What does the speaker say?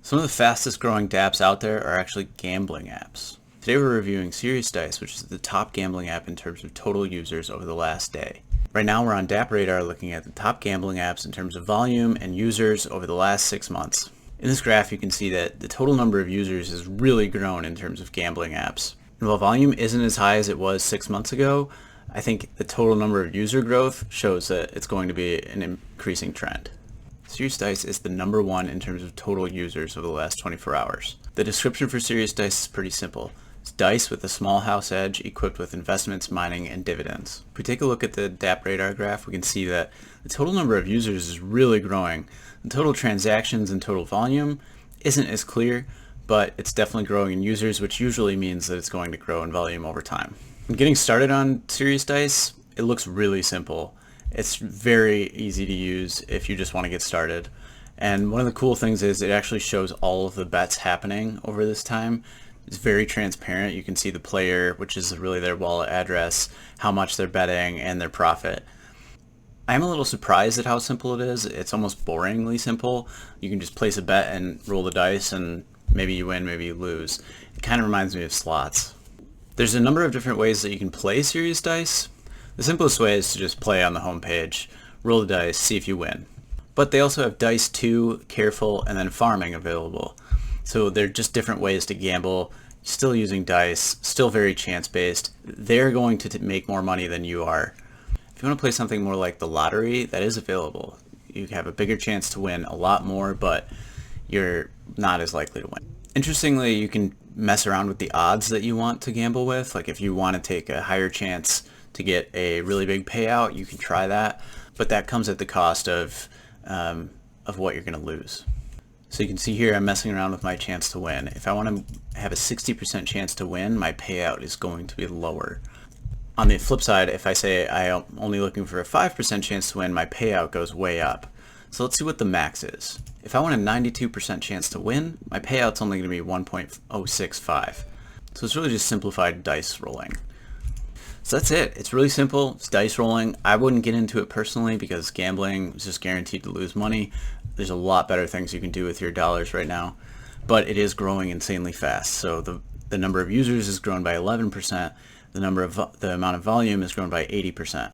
Some of the fastest growing dapps out there are actually gambling apps. Today we're reviewing Seriousdice, which is the top gambling app in terms of total users over the last day. Right now we're on dappradar looking at the top gambling apps in terms of volume and users over the last 6 months. In this graph you can see that the total number of users has really grown in terms of gambling apps. And while volume isn't as high as it was 6 months ago, I think the total number of user growth shows that it's going to be an increasing trend. Seriousdice is the number one in terms of total users over the last 24 hours. The description for Seriousdice is pretty simple. It's dice with a small house edge equipped with investments, mining, and dividends. If we take a look at the dappradar graph, we can see that the total number of users is really growing. The total transactions and total volume isn't as clear, but it's definitely growing in users, which usually means that it's going to grow in volume over time. When getting started on Seriousdice, it looks really simple. It's very easy to use if you just want to get started. And one of the cool things is it actually shows all of the bets happening over this time. It's very transparent. You can see the player, which is really their wallet address, how much they're betting, and their profit. I'm a little surprised at how simple it is. It's almost boringly simple. You can just place a bet and roll the dice, and maybe you win, maybe you lose. It kind of reminds me of slots. There's a number of different ways that you can play Seriousdice. The simplest way is to just play on the home page, roll the dice, see if you win. But they also have Dice 2, Careful, and then Farming available. So they're just different ways to gamble, still using dice, still very chance-based. They're going to make more money than you are. If you want to play something more like the lottery, that is available. You have a bigger chance to win a lot more, but you're not as likely to win. Interestingly, you can mess around with the odds that you want to gamble with. Like if you want to take a higher chance to get a really big payout, you can try that, but that comes at the cost of what you're going to lose. So you can see here I'm messing around with my chance to win. If I want to have a 60% chance to win, my payout is going to be lower. On the flip side, if I say I'm only looking for a 5% chance to win, my payout goes way up. So let's see what the max is. If I want a 92% chance to win, my payout's only going to be 1.065. So it's really just simplified dice rolling. So that's it. It's really simple. It's dice rolling. I wouldn't get into it personally because gambling is just guaranteed to lose money. There's a lot better things you can do with your dollars right now, but it is growing insanely fast. So the number of users has grown by 11%. The amount of volume has grown by 80%.